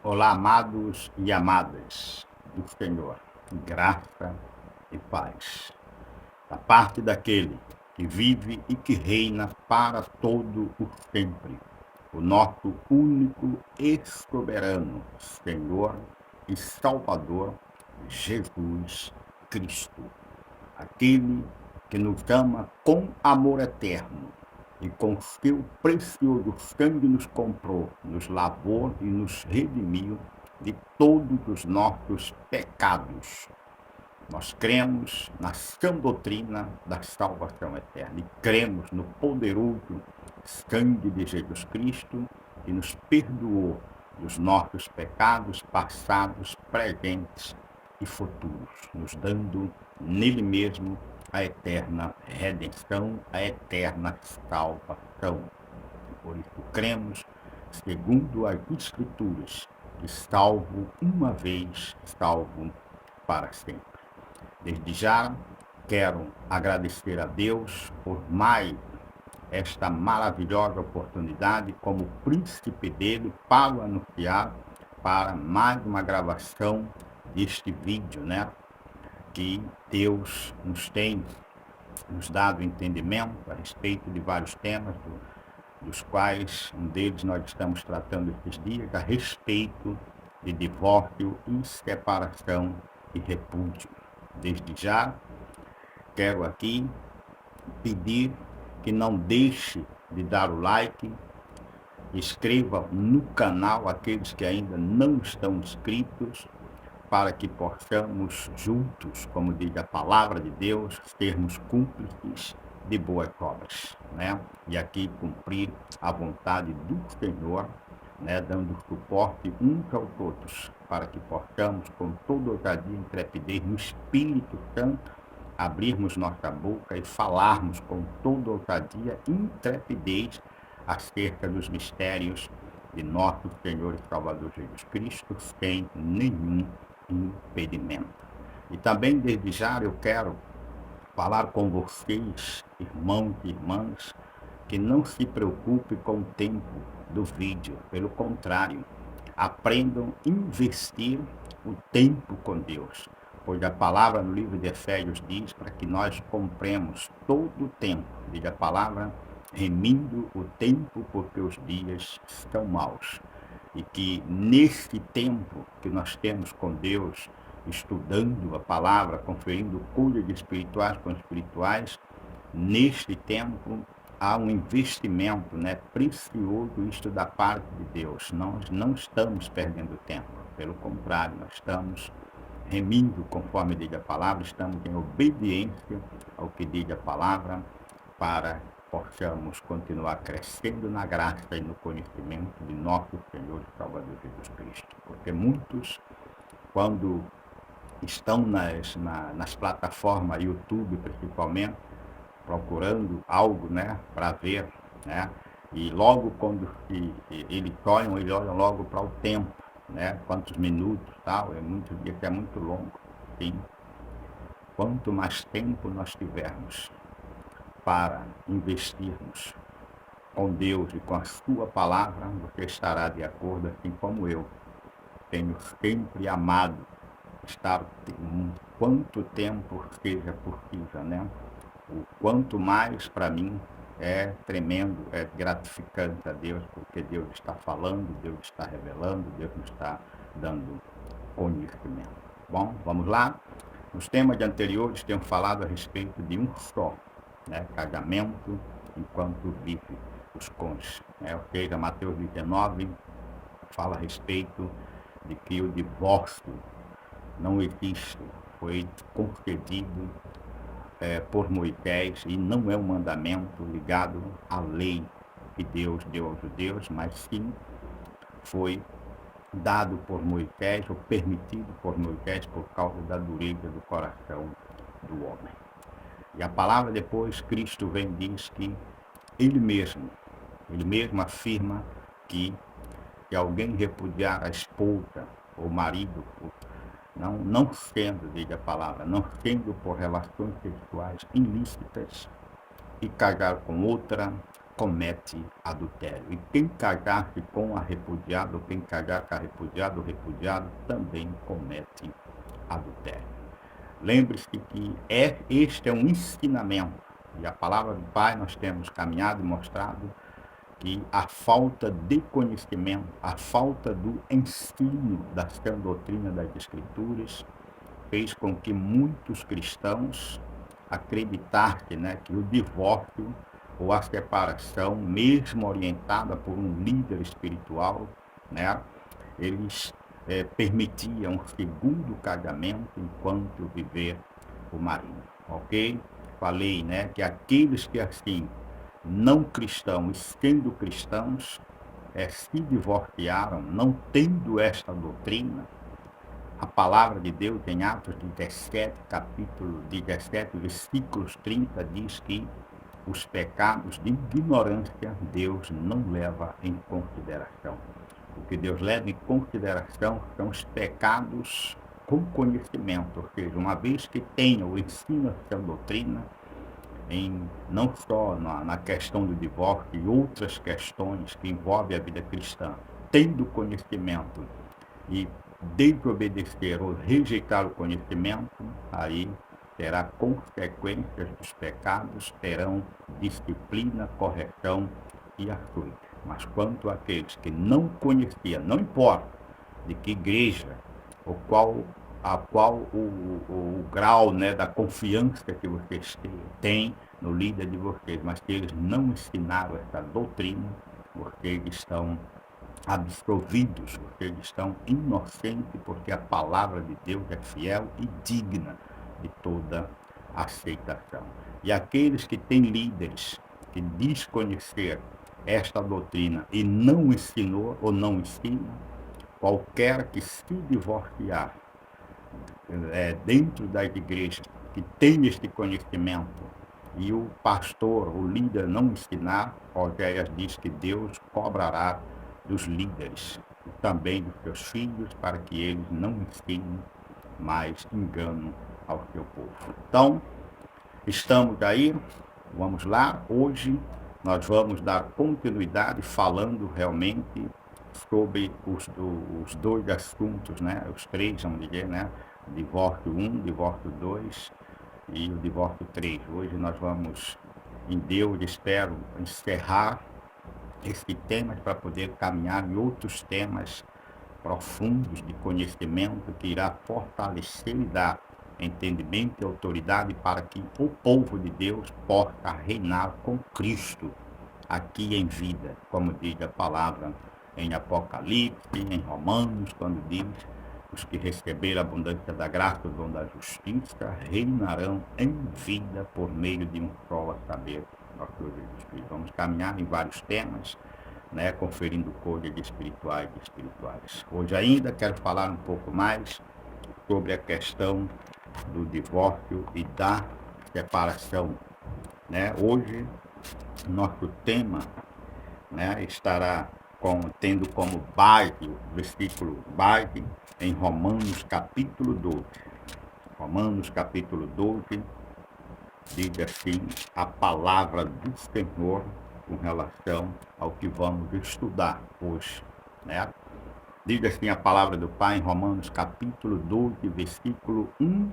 Olá, amados e amadas do Senhor, graça e paz, da parte daquele que vive e que reina para todo o sempre, o nosso único e soberano Senhor e Salvador, Jesus Cristo, aquele que nos ama com amor eterno e com seu precioso sangue nos comprou, nos lavou e nos redimiu de todos os nossos pecados. Nós cremos na sã doutrina da salvação eterna e cremos no poderoso sangue de Jesus Cristo que nos perdoou dos nossos pecados passados, presentes e futuros, nos dando nele mesmo a eterna redenção, a eterna salvação. Por isso cremos, segundo as Escrituras, que salvo uma vez, salvo para sempre. Desde já, quero agradecer a Deus por mais esta maravilhosa oportunidade como príncipe dele para anunciar para mais uma gravação deste vídeo, né? Que Deus nos dado entendimento a respeito de vários temas, dos quais um deles nós estamos tratando esses dias, a respeito de divórcio e separação e repúdio. Desde já, quero aqui pedir que não deixe de dar o like, inscreva no canal aqueles que ainda não estão inscritos, para que possamos juntos, como diz a palavra de Deus, sermos cúmplices de boas obras, né? E aqui cumprir a vontade do Senhor, né? Dando suporte uns aos outros, para que possamos, com toda ousadia e intrepidez, no Espírito Santo, abrirmos nossa boca e falarmos com toda ousadia e intrepidez acerca dos mistérios de nosso Senhor e Salvador Jesus Cristo, sem nenhum impedimento. E também, desde já, eu quero falar com vocês, irmãos e irmãs, que não se preocupe com o tempo do vídeo. Pelo contrário, aprendam a investir o tempo com Deus. Pois a palavra no livro de Efésios diz para que nós compremos todo o tempo. Diz a palavra, remindo o tempo porque os dias estão maus. E que nesse tempo que nós temos com Deus, estudando a palavra, conferindo coisas espirituais com espirituais, neste tempo há um investimento, né, precioso, isto da parte de Deus. Nós não estamos perdendo tempo, pelo contrário, nós estamos remindo conforme diz a palavra, estamos em obediência ao que diz a palavra, para possamos continuar crescendo na graça e no conhecimento de nosso Senhor e Salvador Jesus Cristo. Porque muitos, quando estão nas plataformas YouTube, principalmente, procurando algo, né, para ver, né, e logo quando eles olham logo para o tempo, né, quantos minutos, tal, é muito longo, sim. Quanto mais tempo nós tivermos para investirmos com Deus e com a sua palavra, você estará de acordo, assim como eu tenho sempre amado estar quanto tempo seja possível, né? O quanto mais para mim é tremendo, é gratificante a Deus, porque Deus está falando, Deus está revelando, Deus nos está dando conhecimento. Bom, vamos lá? Nos temas anteriores temos falado a respeito de um só, né? Casamento enquanto vive os cônjuges, né? Ou seja, Mateus 19 fala a respeito de que o divórcio não existe, foi concedido por Moisés e não é um mandamento ligado à lei que Deus deu aos judeus, mas sim foi dado por Moisés ou permitido por Moisés por causa da dureza do coração do homem. E a palavra depois, Cristo vem e diz que ele mesmo afirma que se alguém repudiar a esposa ou marido, não sendo, diz a palavra, não sendo por relações sexuais ilícitas, e casar com outra, comete adultério. E quem casar-se com a repudiada, ou quem casar com a repudiada, o repudiado também comete adultério. Lembre-se que este é um ensinamento. E a palavra do Pai nós temos caminhado e mostrado que a falta de conhecimento, a falta do ensino da sã doutrina das Escrituras, fez com que muitos cristãos acreditassem, né, que o divórcio ou a separação, mesmo orientada por um líder espiritual, né, eles permitiam um segundo casamento enquanto viver o marido, ok? Falei, né, que aqueles que assim, não cristãos, sendo cristãos, se divorciaram, não tendo esta doutrina. A palavra de Deus em Atos 17, capítulo 17, versículos 30, diz que os pecados de ignorância Deus não leva em consideração. O que Deus leva em consideração são os pecados com conhecimento, ou seja, uma vez que tenha o ensino dessa doutrina, não só na questão do divórcio e outras questões que envolvem a vida cristã, tendo conhecimento e desobedecer ou rejeitar o conhecimento, aí terá consequências dos pecados, terão disciplina, correção e açoite. Mas quanto àqueles que não conheciam, não importa de que igreja, a qual o grau, né, da confiança que vocês têm no líder de vocês, mas que eles não ensinaram essa doutrina, vocês estão absolvidos, vocês estão inocentes, porque a palavra de Deus é fiel e digna de toda aceitação. E aqueles que têm líderes que desconhecer esta doutrina e não ensinou ou não ensina, qualquer que se divorciar dentro das igrejas que tem este conhecimento e o pastor, o líder não ensinar, Oséias diz que Deus cobrará dos líderes e também dos seus filhos para que eles não ensinem mais engano ao seu povo. Então, estamos aí, vamos lá, hoje nós vamos dar continuidade falando realmente sobre os dois assuntos, né? Os três, vamos dizer, né? Divórcio 1, divórcio 2 e o divórcio 3. Hoje nós vamos, em Deus, espero, encerrar esse tema para poder caminhar em outros temas profundos de conhecimento que irá fortalecer e dar entendimento e autoridade para que o povo de Deus possa reinar com Cristo aqui em vida, como diz a palavra em Apocalipse, em Romanos, quando diz: os que receberam a abundância da graça e o dom da justiça reinarão em vida por meio de um só, a saber, nosso Jesus Cristo. Vamos caminhar em vários temas, né, conferindo coisas espirituais e espirituais. Hoje ainda quero falar um pouco mais sobre a questão do divórcio e da separação, né? Hoje nosso tema, né, estará tendo como base, o versículo base, em Romanos capítulo 12. Romanos capítulo 12 diz assim a palavra do Senhor com relação ao que vamos estudar hoje, né? Diz assim a palavra do Pai em Romanos capítulo 12, versículo 1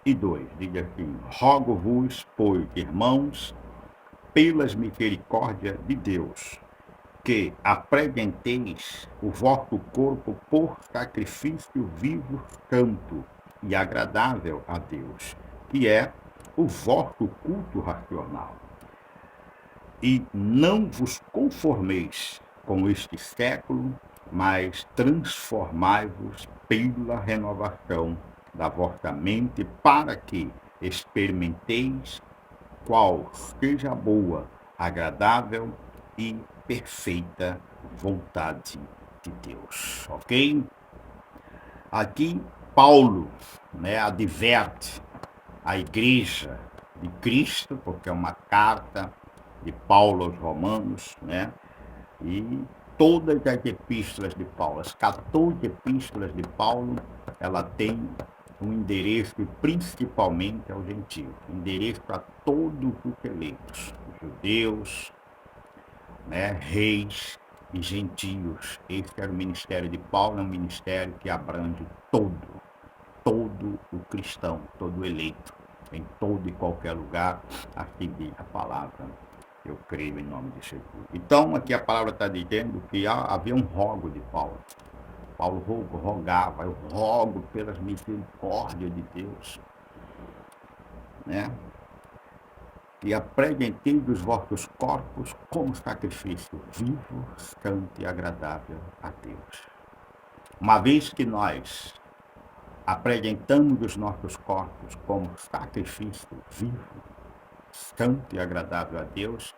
e 2. Diz assim: rogo-vos, pois, irmãos, pelas misericórdias de Deus, que apresenteis o vosso corpo por sacrifício vivo, santo e agradável a Deus, que é o vosso culto racional. E não vos conformeis com este século, mas transformai-vos pela renovação da vossa mente, para que experimenteis qual seja a boa, agradável e perfeita vontade de Deus, ok? Aqui Paulo, né, adverte a igreja de Cristo, porque é uma carta de Paulo aos Romanos, né? E todas as epístolas de Paulo, as 14 epístolas de Paulo, ela tem um endereço principalmente aos gentios, endereço para todos os eleitos. judeus, né, reis e gentios. Esse era o ministério de Paulo, é um ministério que abrange todo o cristão, todo o eleito, em todo e qualquer lugar, aqui diz a palavra. Eu creio em nome de Jesus. Então, aqui a palavra está dizendo que havia um rogo de Paulo. Paulo rogava, eu rogo pelas misericórdias de Deus, né? E apresenteis os vossos corpos como sacrifício vivo, santo e agradável a Deus. Uma vez que nós apresentamos os nossos corpos como sacrifício vivo, santo e agradável a Deus,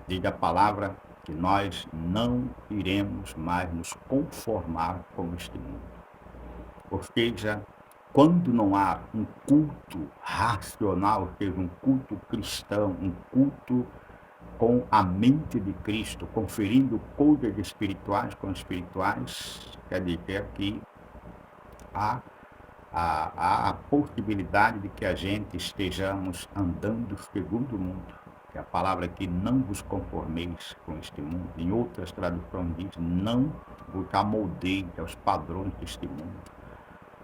diz a palavra que nós não iremos mais nos conformar com este mundo. Ou seja, quando não há um culto racional, ou seja, um culto cristão, um culto com a mente de Cristo, conferindo coisas espirituais com espirituais, quer dizer que há a possibilidade de que a gente estejamos andando segundo o mundo. Que a palavra aqui, não vos conformeis com este mundo. Em outras traduções diz, não vos amoldeis aos padrões deste mundo.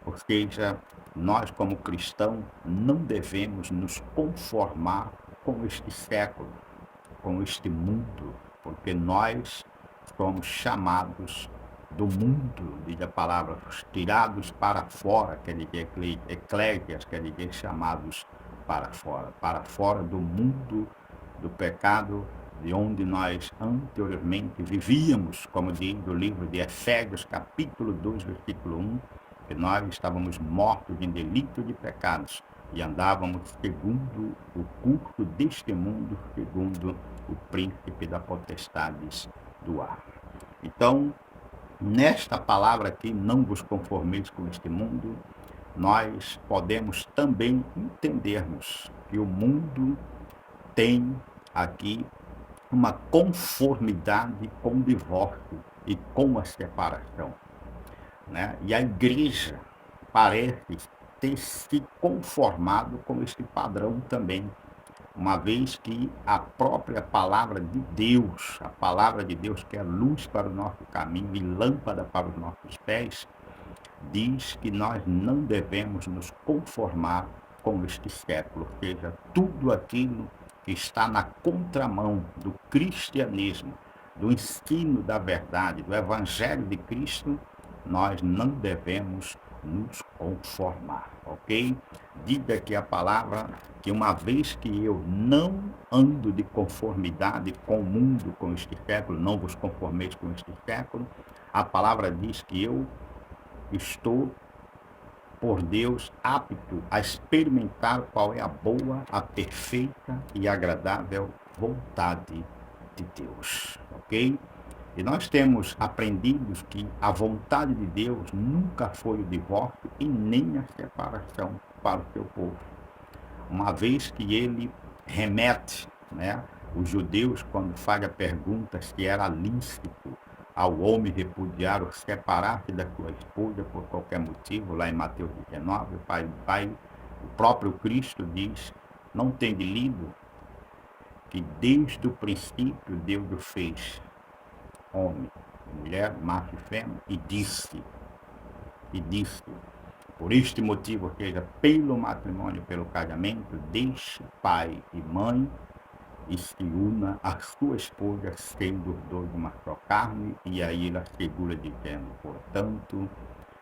Ou seja, nós como cristãos não devemos nos conformar com este século, com este mundo, porque nós somos chamados do mundo, diz a palavra, tirados para fora, quer dizer, eclésias, quer dizer, chamados para fora do mundo do pecado, de onde nós anteriormente vivíamos, como diz o livro de Efésios, capítulo 2, versículo 1, que nós estávamos mortos em delito de pecados e andávamos segundo o curso deste mundo, segundo o príncipe da potestades do ar. Então, nesta palavra aqui, não vos conformeis com este mundo, nós podemos também entendermos que o mundo tem aqui uma conformidade com o divórcio e com a separação, né? E a igreja parece ter se conformado com este padrão também, uma vez que a própria palavra de Deus, a palavra de Deus que é luz para o nosso caminho e lâmpada para os nossos pés, diz que nós não devemos nos conformar com este século, ou seja, tudo aquilo que está na contramão do cristianismo, do ensino da verdade, do evangelho de Cristo, nós não devemos nos conformar, ok? Diz aqui a palavra que uma vez que eu não ando de conformidade com o mundo, com este século, não vos conformeis com este século, a palavra diz que eu estou, por Deus, apto a experimentar qual é a boa, a perfeita e agradável vontade de Deus, ok? E nós temos aprendido que a vontade de Deus nunca foi o divórcio e nem a separação para o seu povo. Uma vez que ele remete, né, os judeus, quando faz a pergunta se era lícito ao homem repudiar ou separar-se da sua esposa por qualquer motivo, lá em Mateus 19, o próprio Cristo diz, não tem lido que desde o princípio Deus o fez homem, mulher, macho e fêmea, e disse, por este motivo, ou seja, pelo matrimônio, pelo casamento, deixe pai e mãe e se una a sua esposa, sendo os dois uma só carne, e aí ele assegura dizendo, portanto,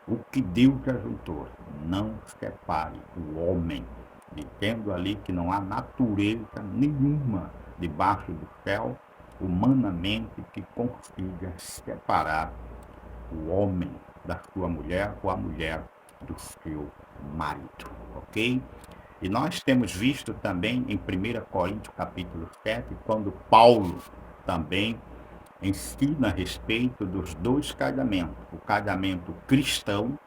o que Deus ajuntou, não separe o homem, dizendo ali que não há natureza nenhuma debaixo do céu, humanamente, que consiga separar o homem da sua mulher ou a mulher do seu marido, ok? E nós temos visto também em 1 Coríntios capítulo 7, quando Paulo também ensina a respeito dos dois casamentos, o casamento cristão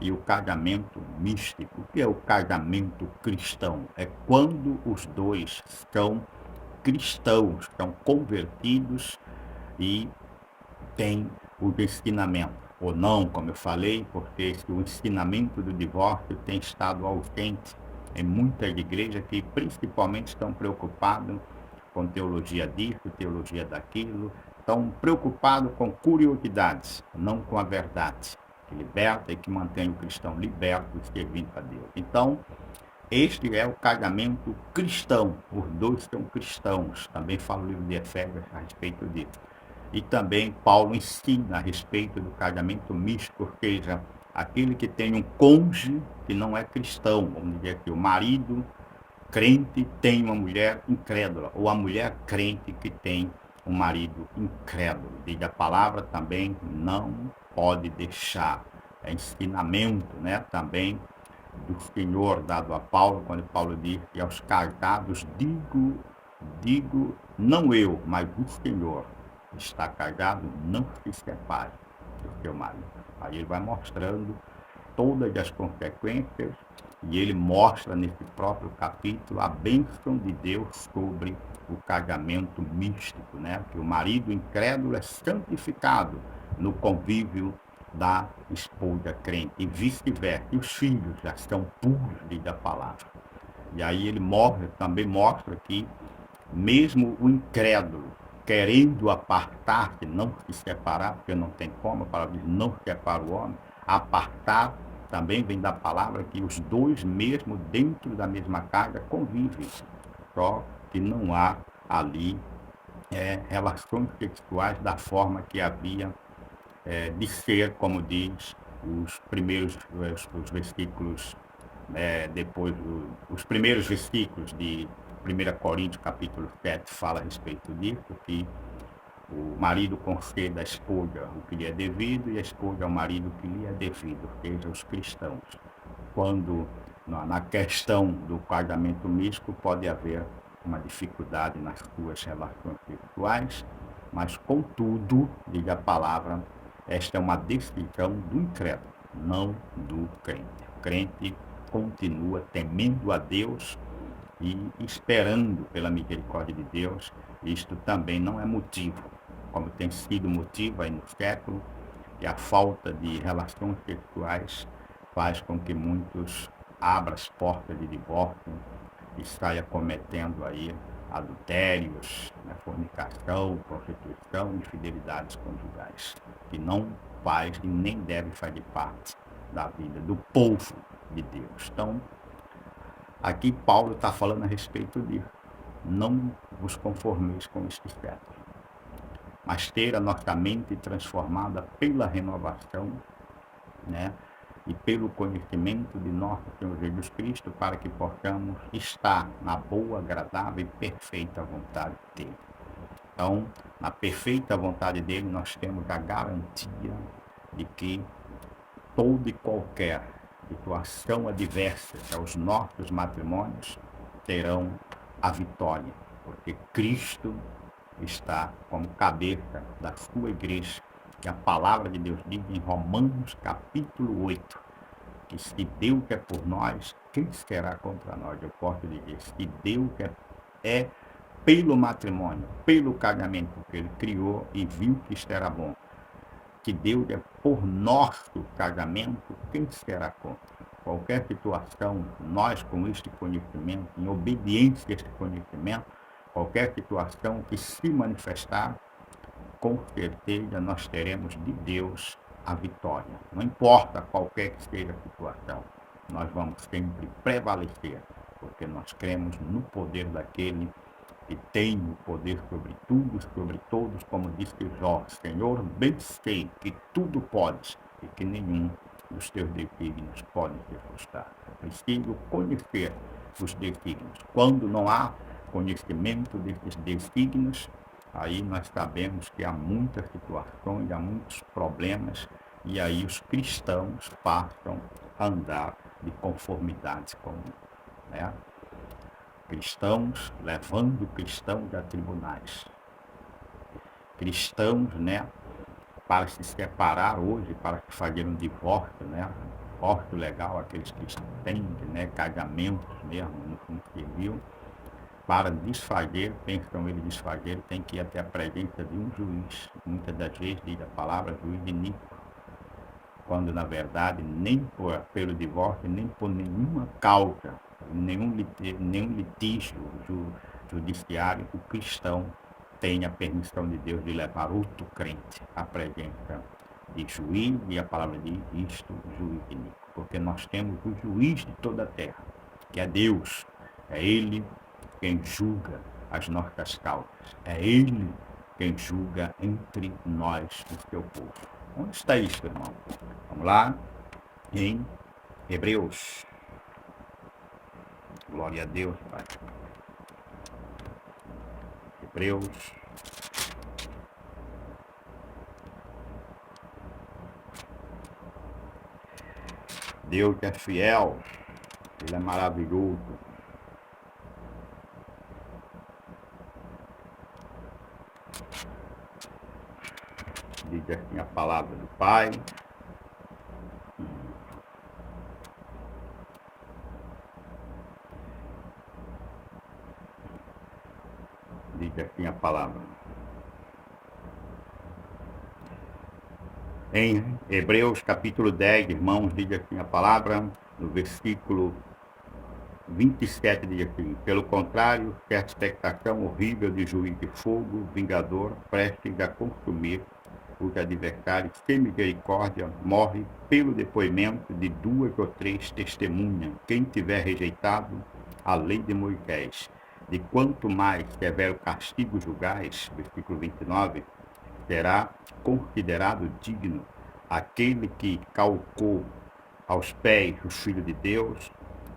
e o casamento místico. O que é o casamento cristão? É quando os dois são cristãos, são convertidos e têm o ensinamento. Ou não, como eu falei, porque o ensinamento do divórcio tem estado ausente em muitas igrejas que principalmente estão preocupadas com teologia disso, teologia daquilo, estão preocupados com curiosidades, não com a verdade, que liberta e que mantém o cristão liberto e servindo a Deus. Então, este é o casamento cristão, os dois são cristãos, também fala o livro de Efésios a respeito disso. E também Paulo ensina a respeito do casamento místico, ou seja, aquele que tem um cônjuge que não é cristão, vamos dizer que o marido crente tem uma mulher incrédula, ou a mulher crente que tem um marido incrédulo. Diz a palavra também, não pode deixar. É ensinamento, né, também do Senhor dado a Paulo, quando Paulo diz que aos casados digo, não eu, mas o Senhor, está casado, não se separe do seu marido. Aí ele vai mostrando todas as consequências e ele mostra nesse próprio capítulo a bênção de Deus sobre o casamento místico, né? Que o marido incrédulo é santificado no convívio da esposa crente e vice-versa. E os filhos já estão puros da palavra. E aí ele também mostra que mesmo o incrédulo querendo apartar-se, não se separar, porque não tem como, a palavra diz, não separa o homem, apartar também vem da palavra que os dois mesmo dentro da mesma casa convivem, só que não há ali relações sexuais da forma que havia de ser, como diz os primeiros os versículos, depois os primeiros versículos de 1 Coríntios capítulo 7 fala a respeito disso, que o marido concede à esposa o que lhe é devido e a esposa ao marido o que lhe é devido, ou seja, os cristãos. Quando na questão do casamento místico pode haver uma dificuldade nas suas relações sexuais, mas contudo, diz a palavra, esta é uma decisão do incrédulo, não do crente. O crente continua temendo a Deus e esperando pela misericórdia de Deus. Isto também não é motivo, como tem sido motivo aí no século, e a falta de relações sexuais faz com que muitos abram as portas de divórcio e saia cometendo aí adultérios, né, fornicação, prostituição, infidelidades conjugais, que não faz e nem deve fazer parte da vida do povo de Deus. Então, aqui Paulo está falando a respeito disso. Não vos conformeis com este século, mas ter a nossa mente transformada pela renovação, né, e pelo conhecimento de nosso Senhor Jesus Cristo, para que possamos estar na boa, agradável e perfeita vontade dele. Então, na perfeita vontade dele, nós temos a garantia de que toda e qualquer situação adversa aos nossos matrimônios terão a vitória, porque Cristo está como cabeça da sua igreja, que a palavra de Deus diz em Romanos capítulo 8, que se Deus é por nós, quem será contra nós? Eu posso dizer, se Deus é pelo matrimônio, pelo casamento que ele criou e viu que isto era bom, que Deus é por nosso casamento, quem será contra? Qualquer situação, nós com este conhecimento, em obediência a este conhecimento, qualquer situação que se manifestar, com certeza nós teremos de Deus a vitória. Não importa qualquer que seja a situação, nós vamos sempre prevalecer, porque nós cremos no poder daquele que tem o poder sobre tudo, sobre todos, como disse Jó, Senhor, bem sei que tudo podes e que nenhum dos teus desígnios pode ser frustrado. É preciso conhecer os desígnios. Quando não há conhecimento desses desígnios, aí nós sabemos que há muitas situações, há muitos problemas, e aí os cristãos passam a andar de conformidade com, né? Cristãos levando cristãos a tribunais. Cristãos, né, para se separar hoje, para fazer um divórcio, né? Divórcio legal, aqueles que têm, né, casamentos mesmo no civil, para desfazer, pensam eles desfazer, tem que ir até a presença de um juiz. Muitas das vezes diz a palavra juiz iníquo, quando na verdade nem pelo divórcio, nem por nenhuma causa, nenhum litígio judiciário, o cristão tem a permissão de Deus de levar outro crente à presença de juiz, e a palavra diz isto, juiz iníquo, porque nós temos o juiz de toda a terra, que é Deus. É Ele quem julga as nossas causas. É Ele quem julga entre nós, o seu povo. Onde está isso, irmão? Vamos lá, em Hebreus. Glória a Deus, Pai. Hebreus. Deus é fiel, Ele é maravilhoso. Diz assim a palavra do Pai. Diz assim a palavra. Em Hebreus capítulo 10, irmãos, diz assim a palavra, no versículo 27, diz assim: pelo contrário, certa expectação horrível de juiz de fogo, vingador, prestes a consumir os adversários, sem misericórdia, morre pelo depoimento de 2 ou 3 testemunhas, quem tiver rejeitado a lei de Moisés. De quanto mais severo castigo julgais, versículo 29, será considerado digno aquele que calcou aos pés o Filho de Deus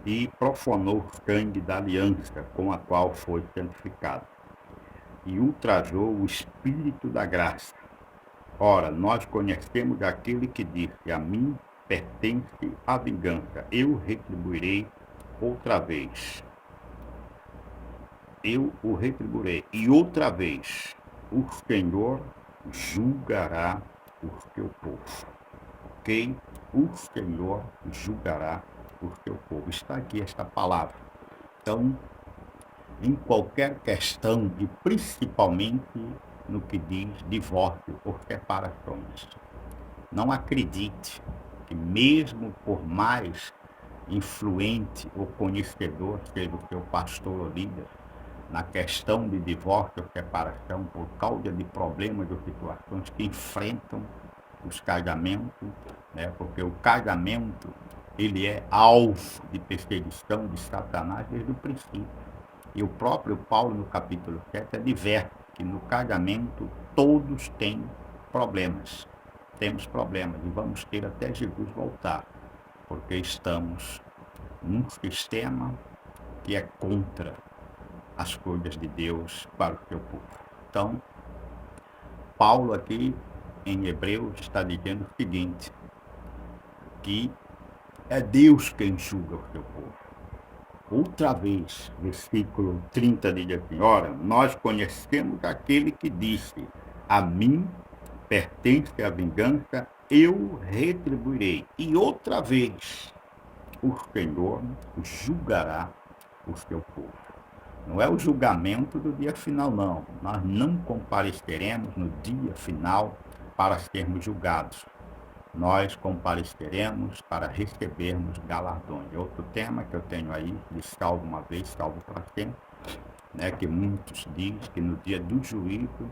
e profanou o sangue da aliança com a qual foi santificado, e ultrajou o Espírito da graça. Ora, nós conhecemos aquele que disse: a mim pertence a vingança, eu retribuirei outra vez. Eu o retribuirei. E outra vez, o Senhor julgará o seu povo. Ok? O Senhor julgará o seu povo. Está aqui esta palavra. Então, em qualquer questão, e principalmente no que diz divórcio ou separações, não acredite que mesmo por mais influente ou conhecedor seja o seu pastor ou líder, na questão de divórcio ou separação, por causa de problemas ou situações que enfrentam os casamentos, né? Porque o casamento, ele é alvo de perseguição de Satanás desde o princípio. E o próprio Paulo, no capítulo 7, adverte que no casamento todos têm problemas. Temos problemas e vamos ter até Jesus voltar, porque estamos num sistema que é contra as coisas de Deus para o seu povo. Então, Paulo aqui em Hebreus está dizendo o seguinte, que é Deus quem julga o seu povo. Outra vez, versículo 30 diz assim: ora, nós conhecemos aquele que disse: a mim pertence a vingança, eu retribuirei. E outra vez, o Senhor julgará o seu povo. Não é o julgamento do dia final, não. Nós não compareceremos no dia final para sermos julgados. Nós compareceremos para recebermos galardões. Outro tema que eu tenho aí, de salvo uma vez, salvo para sempre, né, que muitos dizem que no dia do juízo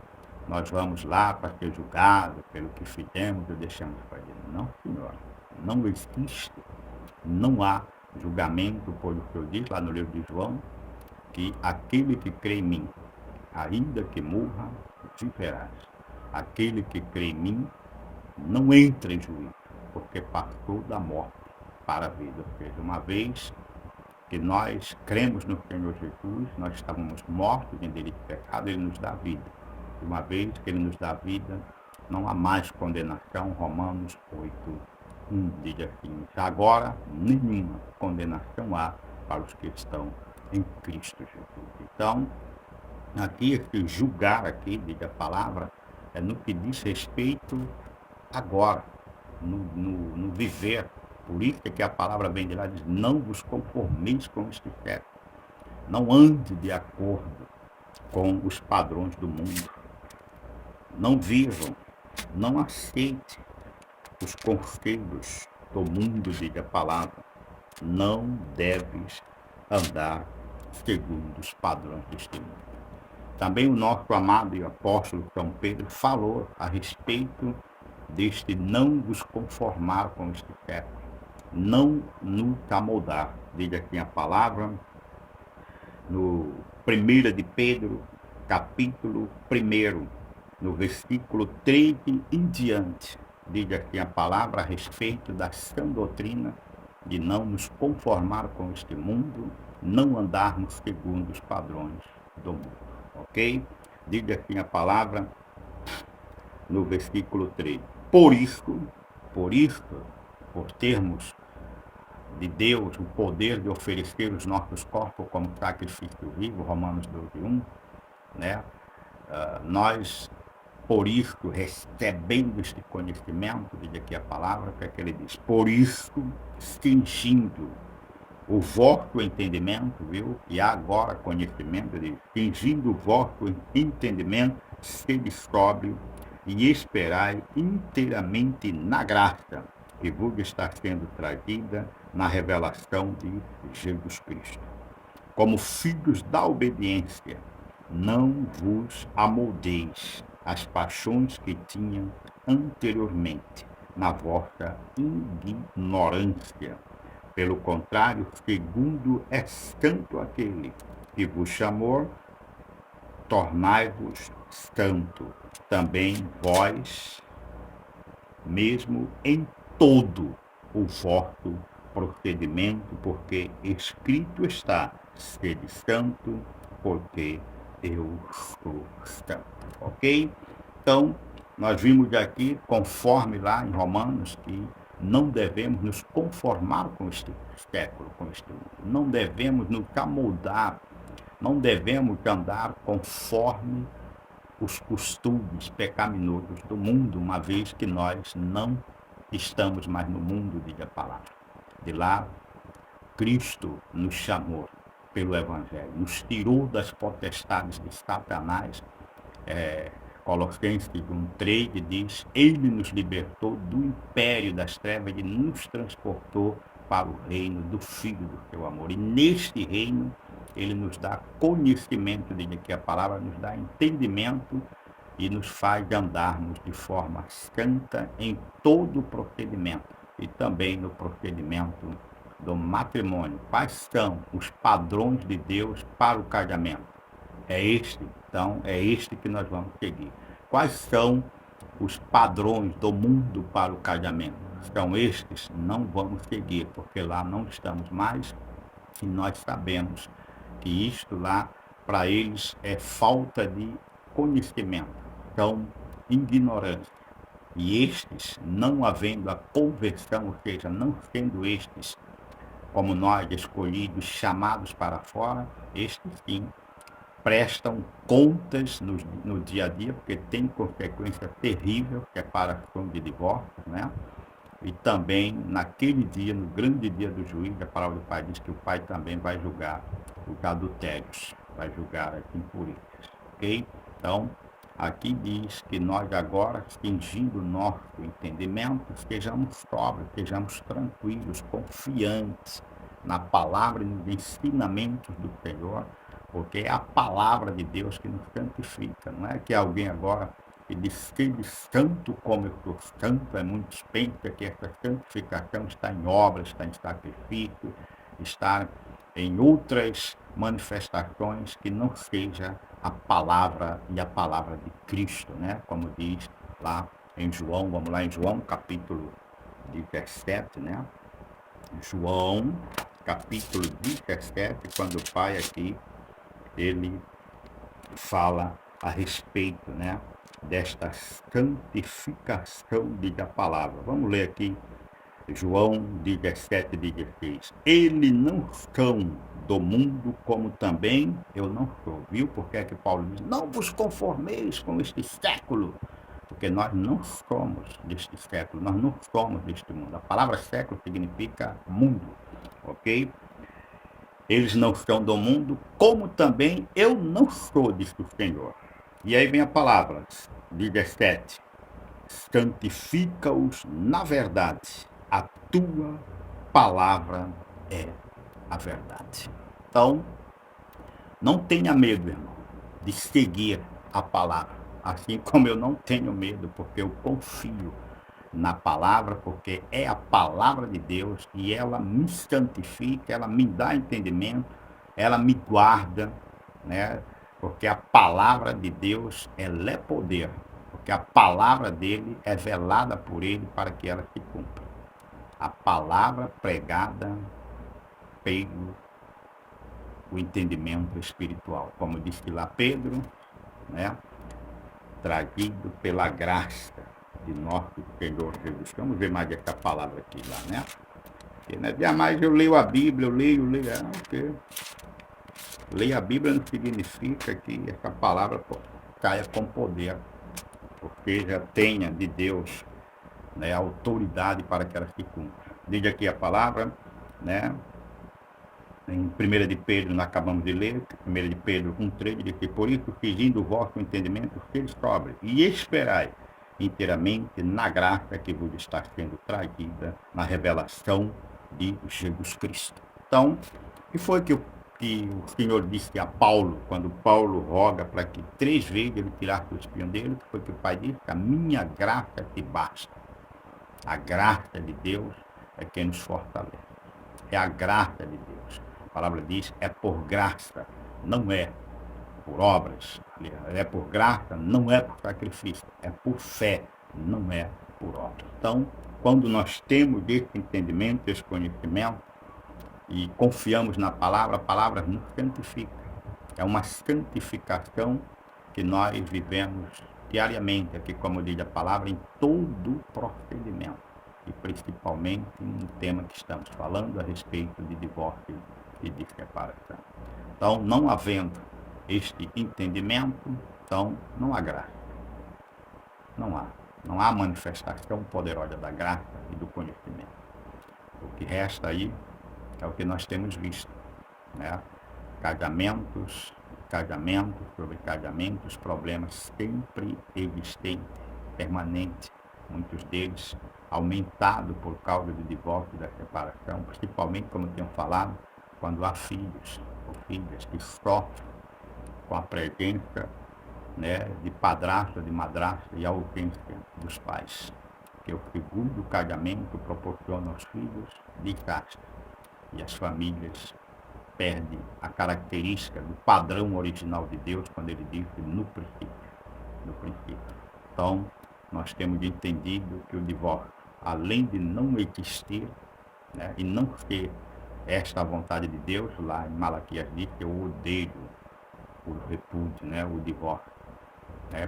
nós vamos lá para ser julgados pelo que fizemos ou deixamos de fazer. Não, senhor. Não existe, não há julgamento, por o que eu disse lá no livro de João, que aquele que crê em mim, ainda que morra, viverás. Aquele que crê em mim não entra em juízo, porque passou da morte para a vida. Ou seja, uma vez que nós cremos no Senhor Jesus, nós estávamos mortos em delito e pecado, Ele nos dá vida. E uma vez que Ele nos dá vida, não há mais condenação. Romanos 8:1 diz assim: agora nenhuma condenação há para os que estão em Cristo Jesus. Então, aqui, esse julgar aqui, diz a palavra, é no que diz respeito agora, no viver. Por isso é que a palavra vem de lá e diz: não vos conformeis com este século. Não ande de acordo com os padrões do mundo. Não vivam, não aceite os conselhos do mundo, diz a palavra. Não deves andar segundo os padrões deste mundo. Também o nosso amado e apóstolo São Pedro falou a respeito deste não vos conformar com este século, não nos amoldar. Diz aqui a palavra no 1 de Pedro, capítulo 1, no versículo 13 em diante. Diz aqui a palavra a respeito da sã doutrina de não nos conformar com este mundo, não andarmos segundo os padrões do mundo, ok? Diz assim a palavra no versículo 13. Por isso, por termos de Deus o poder de oferecer os nossos corpos como sacrifício vivo, Romanos 12:1, né? Nós, por isso, recebendo este conhecimento, diz aqui a palavra, que é que ele diz, por isso, cingindo o vosso entendimento, viu? E agora conhecimento, ele diz, cingindo o vosso entendimento, sede sóbrio e esperai inteiramente na graça que vos está sendo trazida na revelação de Jesus Cristo. Como filhos da obediência, não vos amoldeis às paixões que tinham anteriormente, na vossa ignorância. Pelo contrário, segundo é santo aquele que vos chamou, tornai-vos santo também vós mesmo em todo o vosso procedimento, porque escrito está, sede santo, porque eu sou santo. Ok? Então, nós vimos aqui, conforme lá em Romanos, que não devemos nos conformar com este século, com este mundo. Não devemos nos amoldar, não devemos andar conforme os costumes pecaminosos do mundo, uma vez que nós não estamos mais no mundo, diz a palavra. De lá, Cristo nos chamou pelo Evangelho, nos tirou das potestades de Satanás. Colossenses 1:3 diz, ele nos libertou do império das trevas e nos transportou para o reino do Filho do seu amor. E neste reino, ele nos dá conhecimento, diz aqui a palavra, nos dá entendimento e nos faz andarmos de forma santa em todo o procedimento e também no procedimento do matrimônio. Quais são os padrões de Deus para o casamento? Então, é este que nós vamos seguir. Quais são os padrões do mundo para o casamento? São estes? Não vamos seguir, porque lá não estamos mais e nós sabemos que isto lá, para eles, é falta de conhecimento, são ignorância. E estes, não havendo a conversão, ou seja, não sendo estes, como nós, escolhidos, chamados para fora, estes sim, prestam contas no dia a dia, porque tem consequência terrível, que é separação de divórcio, né? E também, naquele dia, no grande dia do juízo, a palavra do Pai diz que o Pai também vai julgar os adultérios, vai julgar as impurezas, ok? Então, aqui diz que nós agora, fingindo o nosso entendimento, sejamos sóbrios, sejamos tranquilos, confiantes na palavra e nos ensinamentos do Senhor, porque é a palavra de Deus que nos santifica. Não é que alguém agora que diz que de santo como eu sou santo, é muitos pensam que essa santificação está em obras, está em sacrifício, está em outras manifestações que não seja a palavra e a palavra de Cristo, né? Como diz lá em João, vamos lá em João, capítulo 17, né? João, capítulo 17, quando o Pai aqui, ele fala a respeito, né, desta santificação da palavra. Vamos ler aqui, João 17:16. Ele não são do mundo, como também eu não sou. Viu? Porque é que Paulo diz, não vos conformeis com este século, porque nós não somos deste século, nós não somos deste mundo. A palavra século significa mundo, ok? Eles não são do mundo, como também eu não sou, diz o Senhor. E aí vem a palavra, 17. Santifica-os na verdade. A tua palavra é a verdade. Então, Não tenha medo, irmão, de seguir a palavra, assim como eu não tenho medo, porque eu confio na palavra, porque é a palavra de Deus e ela me santifica, ela me dá entendimento, ela me guarda, né? Porque a palavra de Deus, ela é poder, porque a palavra dele é velada por ele para que ela se cumpra. A palavra pregada pelo o entendimento espiritual, como disse lá Pedro, né? Trazido pela graça de nosso Senhor Jesus. Vamos ver mais essa palavra aqui lá, né? Porque, né? Jamais eu leio a Bíblia, eu leio, porque ler a Bíblia não significa que essa palavra caia com poder, porque já tenha de Deus, né, autoridade para que ela se cumpra. Diz aqui a palavra, né? Em 1 de Pedro, nós acabamos de ler, 1 de Pedro 1,3, diz que por isso, fingindo o vosso entendimento, seja sobre e esperai inteiramente na graça que vos está sendo trazida na revelação de Jesus Cristo. Então, o que foi que o Senhor disse a Paulo, quando Paulo roga para que 3 vezes ele tirasse o espinho dele? O que foi que o Pai disse? A minha graça te basta. A graça de Deus é quem nos fortalece. É a graça de Deus. A palavra diz, é por graça, não é por obras. É por graça, não é por sacrifício. É por fé, não é por obras. Então, quando nós temos esse entendimento, esse conhecimento, e confiamos na palavra, a palavra nos santifica. É uma santificação que nós vivemos diariamente, aqui como diz a palavra, em todo procedimento. E principalmente no tema que estamos falando a respeito de divórcio e de separação. Então, não havendo este entendimento, então não há graça. Não há manifestação poderosa da graça e do conhecimento. O que resta aí é o que nós temos visto, né? Casamentos sobre casamentos, problemas sempre existentes, permanentes, muitos deles aumentados por causa do divórcio e da separação, principalmente, como eu tenho falado, quando há filhos ou filhas que sofrem com a presença, né, de padrasto, de madrasta e a ausência dos pais. Que o segundo casamento proporciona aos filhos desastre e as famílias perdem a característica do padrão original de Deus quando ele diz no princípio. No princípio. Então, nós temos entendido que o divórcio, além de não existir, né, e não ser esta a vontade de Deus, lá em Malaquias diz que eu odeio o repúdio, né, o divórcio.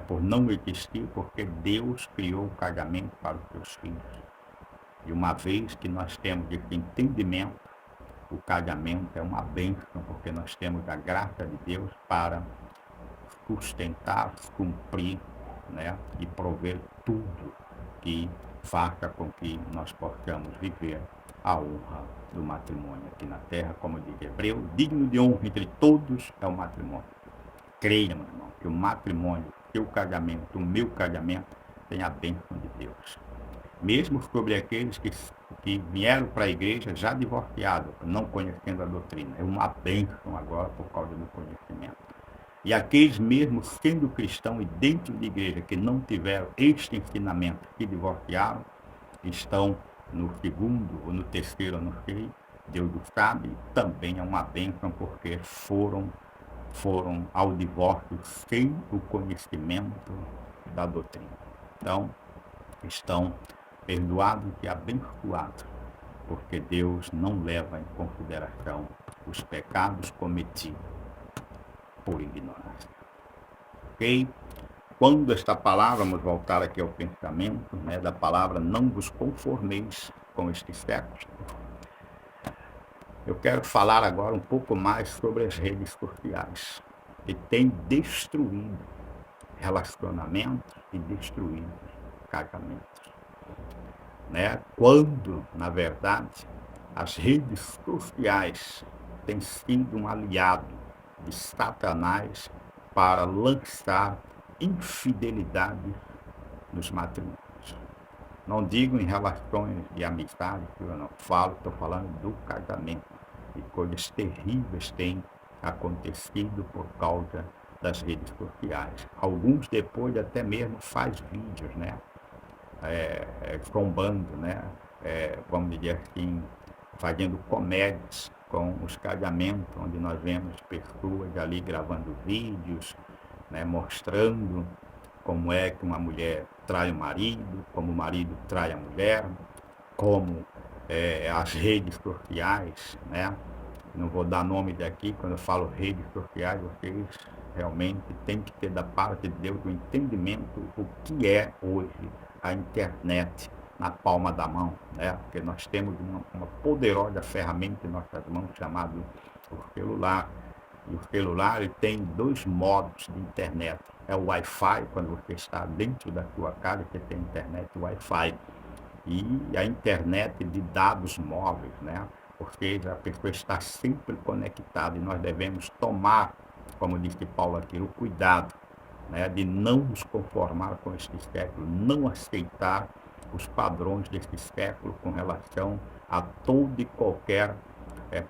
Por não existir, porque Deus criou o casamento para os seus filhos. E uma vez que nós temos esse entendimento, o casamento é uma bênção, porque nós temos a graça de Deus para sustentar, cumprir, né, e prover tudo que faça com que nós possamos viver a honra do matrimônio aqui na terra, como diz Hebreu, digno de honra entre todos é o matrimônio. Creia, meu irmão, que o matrimônio, o seu casamento, o meu casamento, tem a bênção de Deus. Mesmo sobre aqueles que vieram para a igreja já divorciados, não conhecendo a doutrina. É uma bênção agora por causa do conhecimento. E aqueles mesmo sendo cristãos e dentro de igreja que não tiveram este ensinamento, que divorciaram, estão no segundo ou no terceiro, eu não sei, Deus o sabe, também é uma bênção porque foram ao divórcio sem o conhecimento da doutrina. Então, estão perdoados e abençoados, porque Deus não leva em consideração os pecados cometidos por ignorância. Ok? Quando esta palavra, vamos voltar aqui ao pensamento, né, da palavra, não vos conformeis com este século. Eu quero falar agora um pouco mais sobre as redes sociais, que têm destruído relacionamentos e destruído casamentos. Né? Quando, na verdade, as redes sociais têm sido um aliado de Satanás para lançar infidelidade nos matrimônios. Não digo em relações de amizade, que eu não falo, estou falando do casamento. E coisas terríveis têm acontecido por causa das redes sociais. Alguns depois até mesmo faz vídeos, né? Trombando, né? Vamos dizer assim, fazendo comédias com os casamentos, onde nós vemos pessoas ali gravando vídeos, né? Mostrando como é que uma mulher trai o marido, como o marido trai a mulher, como as redes sociais, né? Não vou dar nome daqui, quando eu falo redes sociais, vocês realmente têm que ter da parte de Deus o entendimento do que é hoje a internet na palma da mão, né? Porque nós temos uma poderosa ferramenta em nossas mãos chamado o celular. E o celular ele tem dois modos de internet. É o Wi-Fi, quando você está dentro da sua casa, você tem internet Wi-Fi. E a internet de dados móveis, né? Porque a pessoa está sempre conectada e nós devemos tomar, como disse Paulo aqui, o cuidado, né, de não nos conformar com este século, não aceitar os padrões deste século com relação a todo e qualquer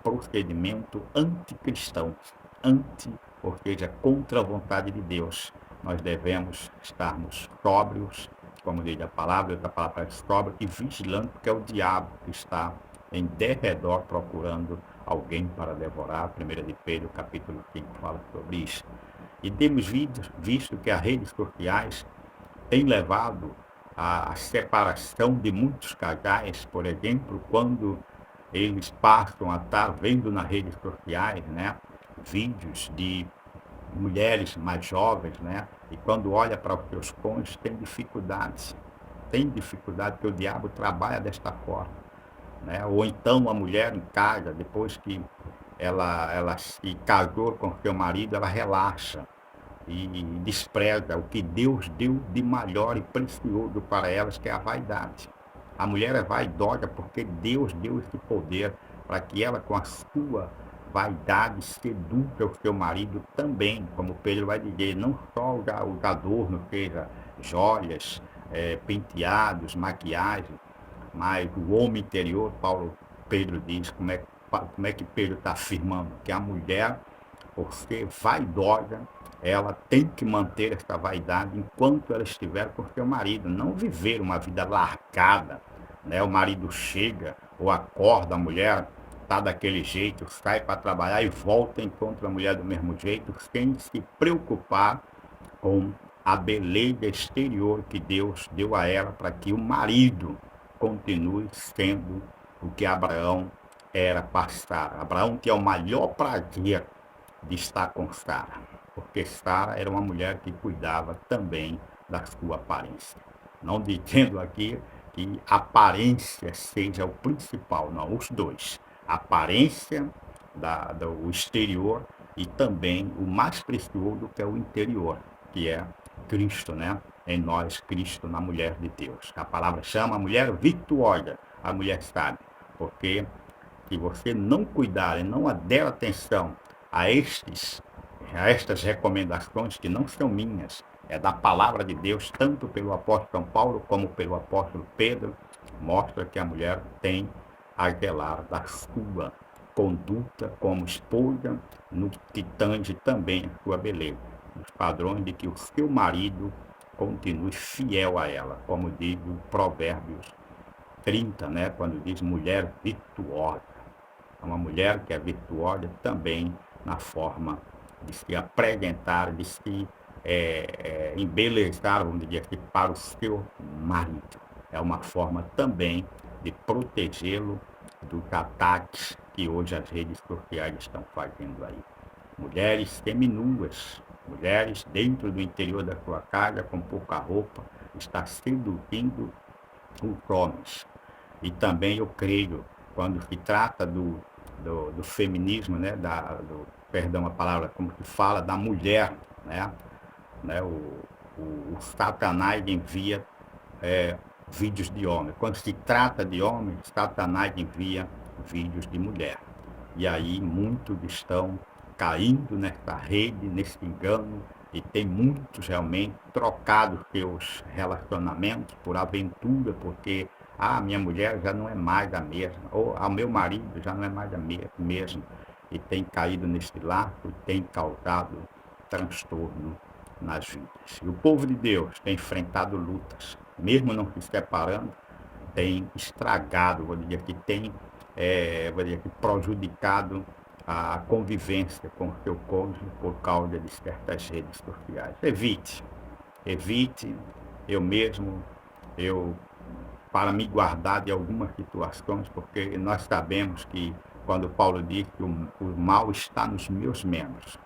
procedimento anticristão, ou seja, contra a vontade de Deus. Nós devemos estarmos sóbrios, como diz a palavra, outra palavra é sóbrio, e vigilantes, porque é o diabo que está em derredor procurando alguém para devorar. 1 de Pedro, capítulo 5, fala sobre isso. E temos visto que as redes sociais têm levado à separação de muitos casais, por exemplo, quando eles passam a estar vendo nas redes sociais, né, vídeos de mulheres mais jovens, né, e quando olha para os seus cônjuges tem dificuldade porque o diabo trabalha desta forma, né, ou então a mulher em casa, depois que ela se casou com seu marido, ela relaxa e despreza o que Deus deu de maior e precioso para elas, que é a vaidade. A mulher é vaidosa porque Deus deu esse poder para que ela, com a sua vaidade, seduza o seu marido também, como Pedro vai dizer, não só os adornos, seja joias, penteados, maquiagem, mas o homem interior, Pedro diz, como é que Pedro está afirmando? Que a mulher, por ser vaidosa, ela tem que manter essa vaidade enquanto ela estiver com seu marido, não viver uma vida largada, né? O marido chega ou acorda, a mulher está daquele jeito, sai para trabalhar e volta e encontra a mulher do mesmo jeito, sem se preocupar com a beleza exterior que Deus deu a ela para que o marido continue sendo o que Abraão era para Sara. Abraão tinha o maior prazer de estar com Sara, porque Sara era uma mulher que cuidava também da sua aparência. Não dizendo aqui que a aparência seja o principal, não, os dois. A aparência do exterior e também o mais precioso que é o interior, que é Cristo, né? Em nós, Cristo na mulher de Deus. A palavra chama a mulher virtuosa, a mulher sábia, porque se você não cuidar e não der atenção a estas recomendações que não são minhas, é da palavra de Deus, tanto pelo apóstolo São Paulo como pelo apóstolo Pedro, mostra que a mulher tem a zelar da sua conduta como esposa, no que tange também a sua beleza, os padrões de que o seu marido continue fiel a ela, como diz o Provérbios 30, né, quando diz mulher virtuosa. Uma mulher que é virtuosa também na forma de se apresentar, de se embelezar, vamos dizer assim, para o seu marido. É uma forma também de protegê-lo dos ataques que hoje as redes sociais estão fazendo aí. Mulheres seminuas, mulheres dentro do interior da sua casa, com pouca roupa, está seduzindo os homens. E também eu creio, quando se trata do feminismo, né, perdão a palavra, como se fala da mulher, né, o Satanás envia vídeos de homem. Quando se trata de homem, Satanás envia vídeos de mulher. E aí muitos estão caindo nessa rede, nesse engano, e tem muitos realmente trocado seus relacionamentos por aventura, porque minha mulher já não é mais a mesma, ou meu marido já não é mais a mesma. e tem caído neste laço e tem causado transtorno nas vidas. E o povo de Deus tem enfrentado lutas, mesmo não se separando, tem estragado, vou dizer que tem, vou dizer que prejudicado a convivência com o seu cônjuge por causa de certas redes sociais. Evite, eu mesmo, eu para me guardar de algumas situações, porque nós sabemos que quando Paulo diz que o mal está nos meus membros,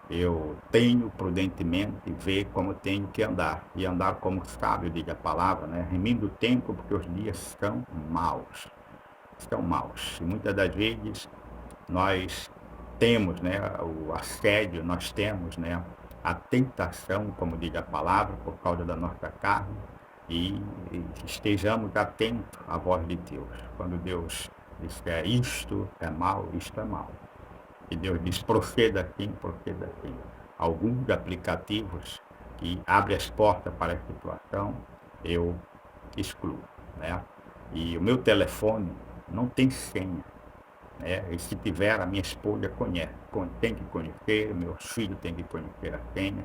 eu tenho prudentemente ver como tenho que andar, e andar como sábio, diz a palavra, né? Remindo o tempo, porque os dias estão maus. E muitas das vezes nós temos, né, o assédio, nós temos, né, a tentação, como diz a palavra, por causa da nossa carne, e estejamos atentos à voz de Deus. Quando Deus diz que isto é mal, isto é mal. E Deus diz, proceda assim, proceda assim. Alguns aplicativos que abrem as portas para a situação, eu excluo, né? E o meu telefone não tem senha, né? E se tiver, a minha esposa conhece, tem que conhecer, meus filhos têm que conhecer a senha,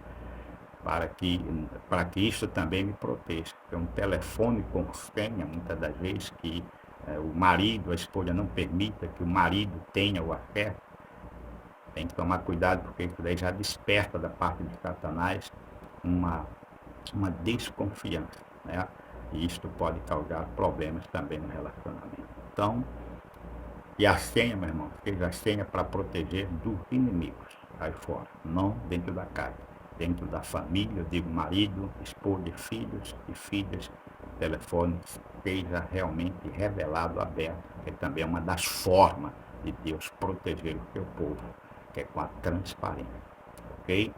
para que isso também me proteja. É um telefone com senha, muitas das vezes, que o marido, a esposa não permita que o marido tenha o acesso. Tem que tomar cuidado, porque isso daí já desperta da parte de Satanás uma desconfiança, né? E isto pode causar problemas também no relacionamento. Então, e a senha, meu irmão, seja a senha para proteger dos inimigos aí fora, não dentro da casa, dentro da família, eu digo marido, esposa, filhos e filhas, telefone seja realmente revelado, aberto, que também é uma das formas de Deus proteger o seu povo, que é com a transparência, ok?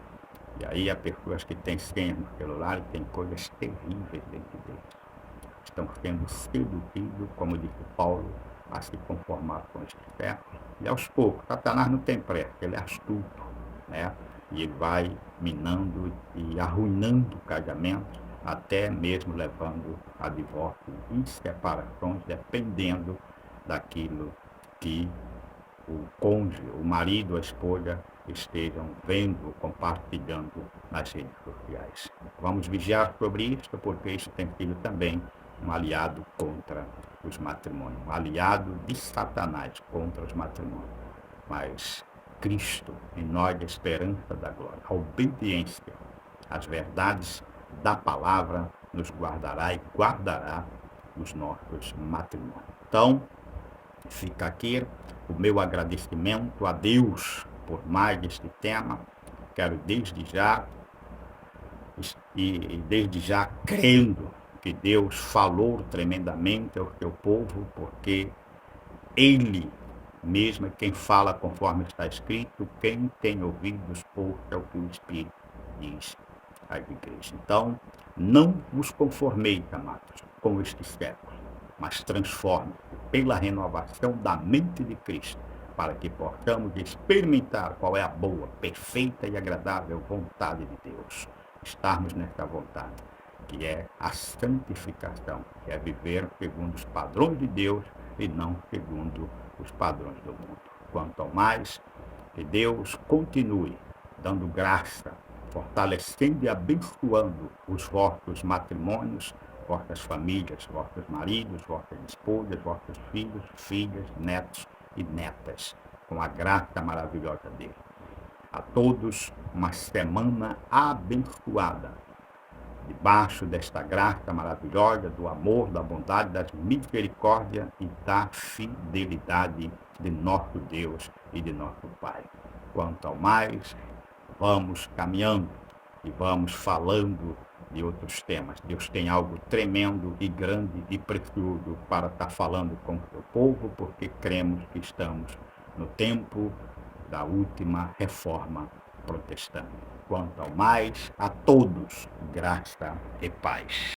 E aí há pessoas que têm senha no celular e tem coisas terríveis dentro dele. Estão sendo seduzidos, como disse Paulo, a se conformar com este século. E aos poucos, Satanás não tem pressa, ele é astuto, né? E ele vai minando e arruinando o casamento, até mesmo levando a divórcio e separações, dependendo daquilo que o cônjuge, o marido, a esposa estejam vendo, compartilhando nas redes sociais. Vamos vigiar sobre isso, porque isso tem sido também um aliado contra os matrimônios, um aliado de Satanás contra os matrimônios. Mas Cristo, em nós, a esperança da glória, a obediência às verdades da palavra, nos guardará e guardará os nossos matrimônios. Então, fica aqui o meu agradecimento a Deus por mais este tema. Quero desde já, crendo que Deus falou tremendamente ao seu povo, porque Ele mesmo é quem fala conforme está escrito, quem tem ouvidos, ouça o que o Espírito diz às igrejas. Então, não vos conformeis, amados, com este século, mas transforme pela renovação da mente de Cristo, para que possamos experimentar qual é a boa, perfeita e agradável vontade de Deus. Estarmos nessa vontade, que é a santificação, que é viver segundo os padrões de Deus e não segundo os padrões do mundo. Quanto ao mais, que Deus continue dando graça, fortalecendo e abençoando os vossos matrimônios, vossas famílias, vossos maridos, vossas esposas, vossos filhos, filhas, netos e netas, com a graça maravilhosa dele. A todos, uma semana abençoada, debaixo desta graça maravilhosa, do amor, da bondade, da misericórdia e da fidelidade de nosso Deus e de nosso Pai. Quanto ao mais, vamos caminhando e vamos falando de outros temas. Deus tem algo tremendo e grande e precioso para estar falando com o seu povo, porque cremos que estamos no tempo da última reforma protestante. Quanto ao mais, a todos, graça e paz.